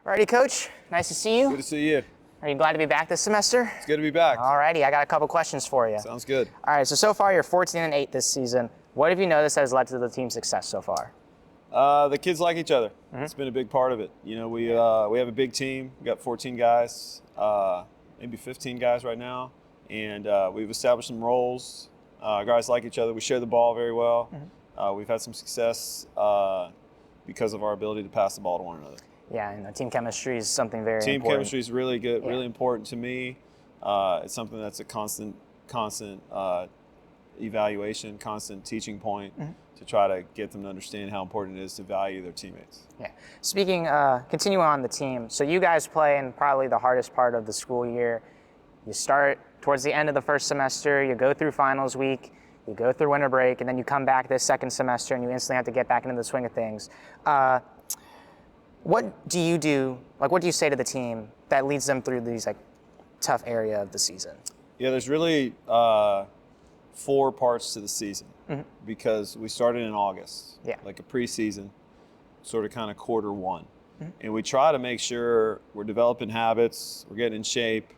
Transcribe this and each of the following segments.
Alrighty, Coach. Nice to see you. Good to see you. Are you glad to be back this semester? It's good to be back. Alrighty, I got a couple questions for you. Sounds good. All right, so far you're 14-8 this season. What have you noticed has led to the team's success so far? The kids like each other. It's been a big part of it. You know, we have a big team. We got 14 guys, maybe 15 guys right now, and we've established some roles. Guys like each other. We share the ball very well. We've had some success because of our ability to pass the ball to one another. Yeah, and team chemistry is something very important. Team chemistry is really good, Yeah. really important to me. It's something that's a constant evaluation, constant teaching point to try to get them to understand how important it is to value their teammates. Yeah. Speaking, continuing on the team, so you guys play in probably the hardest part of the school year. You start towards the end of the first semester, you go through finals week, you go through winter break, and then you come back this second semester and you instantly have to get back into the swing of things. What do you do, what do you say to the team that leads them through these tough area of the season? Yeah, there's really 4 parts to the season because we started in August, like a preseason, sort of kind of quarter 1. And we try to make sure we're developing habits, we're getting in shape,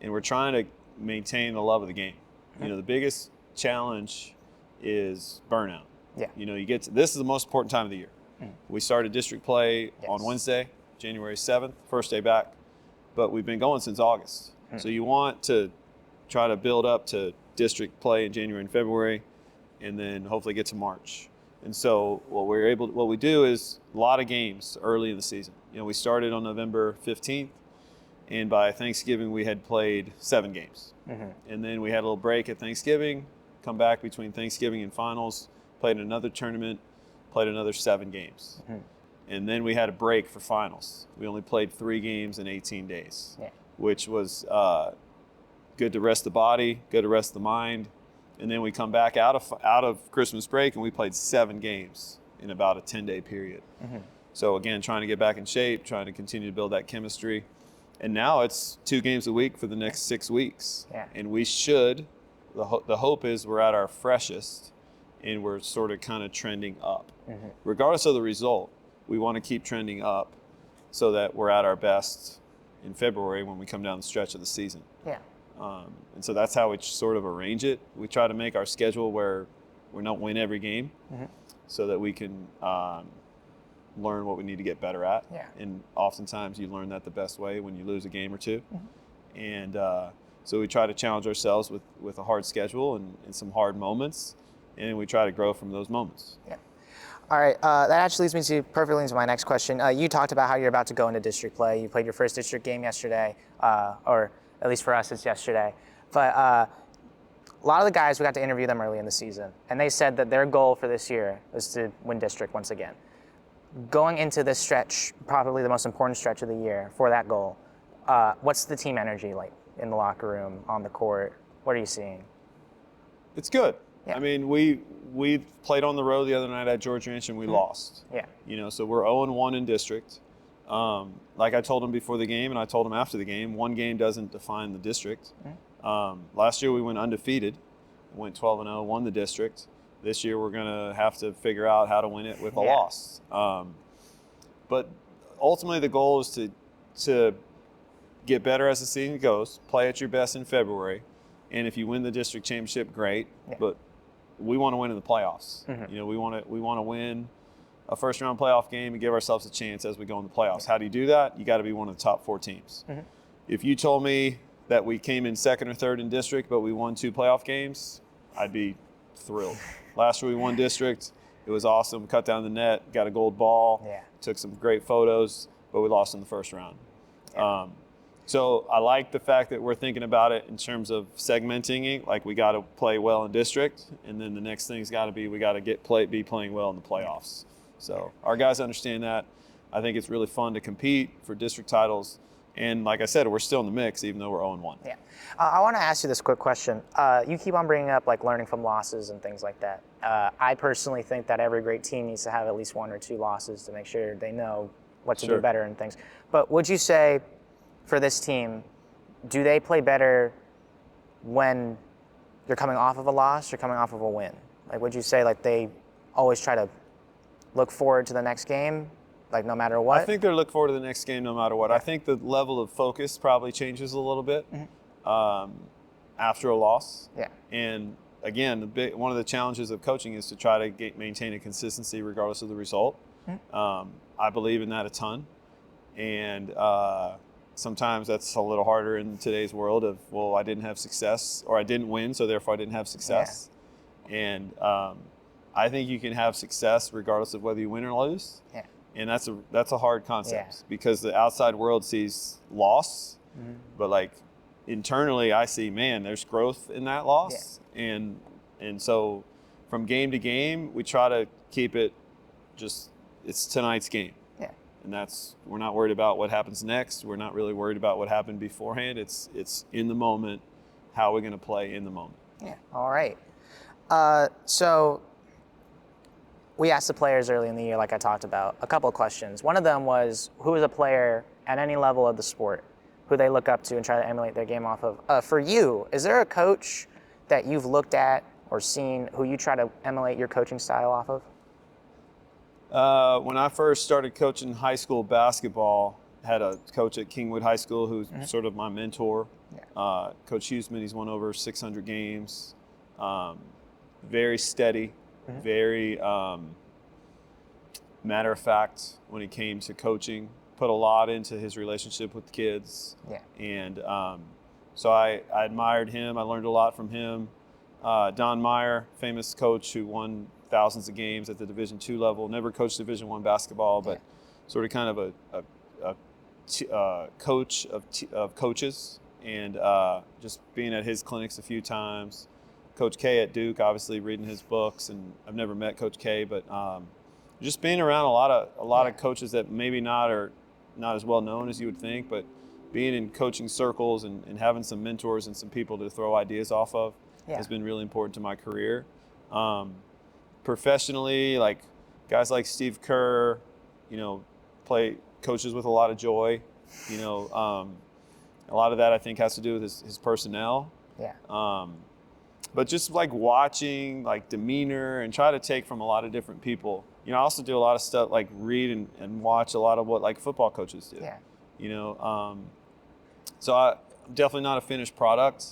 and we're trying to maintain the love of the game. You know, the biggest challenge is burnout. Yeah. You know, this is the most important time of the year. We started district play on Wednesday, January 7th, first day back, but we've been going since August. So you want to try to build up to district play in January and February, and then hopefully get to March. And so what we do is a lot of games early in the season. You know, we started on November 15th, and by Thanksgiving we had played 7 games. And then we had a little break at Thanksgiving, come back between Thanksgiving and finals, played another tournament, played another 7 games. And then we had a break for finals. We only played 3 games in 18 days, which was good to rest the body, good to rest the mind. And then we come back out of Christmas break and we played 7 games in about a 10-day period. So again, trying to get back in shape, trying to continue to build that chemistry. And now it's 2 games a week for the next 6 weeks. And we should, the hope is we're at our freshest and we're sort of kind of trending up. Regardless of the result, we want to keep trending up so that we're at our best in February when we come down the stretch of the season. And so that's how we sort of arrange it. We try to make our schedule where we don't win every game so that we can learn what we need to get better at. And oftentimes you learn that the best way when you lose a game or 2. And so we try to challenge ourselves with a hard schedule and some hard moments, and we try to grow from those moments. All right, that actually leads me perfectly into my next question. You talked about how you're about to go into district play. You played your first district game yesterday, or at least for us it's yesterday. But a lot of the guys, we got to interview them early in the season, and they said that their goal for this year was to win district once again. Going into this stretch, probably the most important stretch of the year for that goal, what's the team energy like in the locker room, on the court? What are you seeing? It's good. I mean, we played on the road the other night at George Ranch and we lost. You know, so we're 0-1 in district. Like I told them before the game and I told them after the game, 1 game doesn't define the district. Last year we went undefeated, went 12-0, won the district. This year we're going to have to figure out how to win it with a loss. But ultimately the goal is to get better as the season goes, play at your best in February, and if you win the district championship, great. But we want to win in the playoffs. You know, we want to win a first round playoff game and give ourselves a chance as we go in the playoffs. How do you do that? You got to be one of the top 4 teams. If you told me that we came in 2nd or 3rd in district, but we won 2 playoff games, I'd be thrilled. Last year we won district. It was awesome. Cut down the net, got a gold ball, took some great photos, but we lost in the first round. So I like the fact that we're thinking about it in terms of segmenting it. Like we got to play well in district, and then the next thing's got to be we got to be playing well in the playoffs. So our guys understand that. I think it's really fun to compete for district titles. And like I said, we're still in the mix, even though we're 0-1. I want to ask you this quick question. You keep on bringing up learning from losses and things like that. I personally think that every great team needs to have at least 1 or 2 losses to make sure they know what to do better and things. But would you say for this team, do they play better when you're coming off of a loss or coming off of a win? Would you say they always try to look forward to the next game like no matter what? I think they're looking forward to the next game no matter what. I think the level of focus probably changes a little bit after a loss. Yeah. And again, one of the challenges of coaching is to try to maintain a consistency regardless of the result. I believe in that a ton. And sometimes that's a little harder in today's world of, well, I didn't have success, or I didn't win, so therefore I didn't have success. Yeah. And I think you can have success regardless of whether you win or lose. Yeah. And that's a hard concept because the outside world sees loss, but like internally I see, man, there's growth in that loss. Yeah. And so from game to game, we try to keep it just, it's tonight's game. Yeah. And we're not worried about what happens next. We're not really worried about what happened beforehand. It's in the moment, how we're going to play in the moment. Yeah. All right. So we asked the players early in the year, like I talked about, a couple of questions. One of them was, who is a player at any level of the sport who they look up to and try to emulate their game off of? For you, is there a coach that you've looked at or seen who you try to emulate your coaching style off of? When I first started coaching high school basketball, I had a coach at Kingwood High School who's sort of my mentor. Yeah. Coach Huseman, he's won over 600 games. Very steady, very matter of fact when it came to coaching. Put a lot into his relationship with the kids. Yeah. And so I admired him. I learned a lot from him. Don Meyer, famous coach who won thousands of games at the Division II level. Never coached Division I basketball, but sort of kind of a coach of coaches. And just being at his clinics a few times. Coach K at Duke, obviously reading his books, and I've never met Coach K, but just being around a lot of coaches that maybe are not as well known as you would think, but being in coaching circles and having some mentors and some people to throw ideas off of has been really important to my career. Professionally, like guys like Steve Kerr, coaches with a lot of joy. A lot of that I think has to do with his personnel. Yeah. But just like watching like demeanor and try to take from a lot of different people. I also do a lot of stuff like read and watch a lot of what like football coaches do. Yeah. So I'm definitely not a finished product,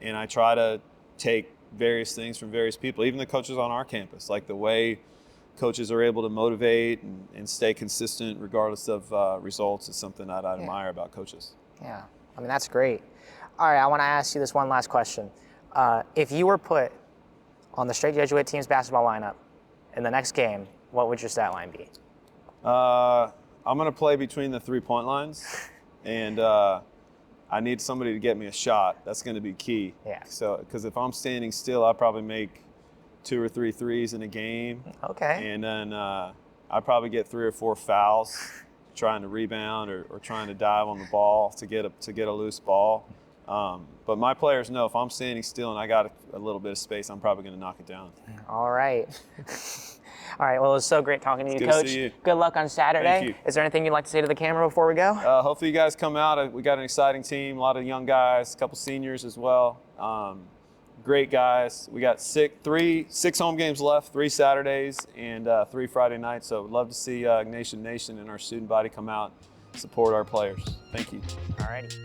and I try to take various things from various people, even the coaches on our campus, like the way coaches are able to motivate and stay consistent regardless of results is something that I admire about coaches. Yeah, I mean, that's great. All right, I want to ask you this one last question. If you were put on the Strake Jesuit team's basketball lineup in the next game, what would your stat line be? I'm going to play between the 3-point lines, and I need somebody to get me a shot. That's going to be key. Yeah. So, because if I'm standing still, I'll probably make 2 or 3 threes in a game. Okay. And then I probably get 3 or 4 fouls, trying to rebound or trying to dive on the ball to get a loose ball. But my players know if I'm standing still and I got a little bit of space, I'm probably going to knock it down. All right. All right. Well, it was so great talking to you, good Coach. To see you. Good luck on Saturday. Thank you. Is there anything you'd like to say to the camera before we go? Hopefully you guys come out. We got an exciting team, a lot of young guys, a couple seniors as well. Great guys. We got 6 home games left, 3 Saturdays and 3 Friday nights. So we'd love to see Nation and our student body come out and support our players. Thank you. All righty.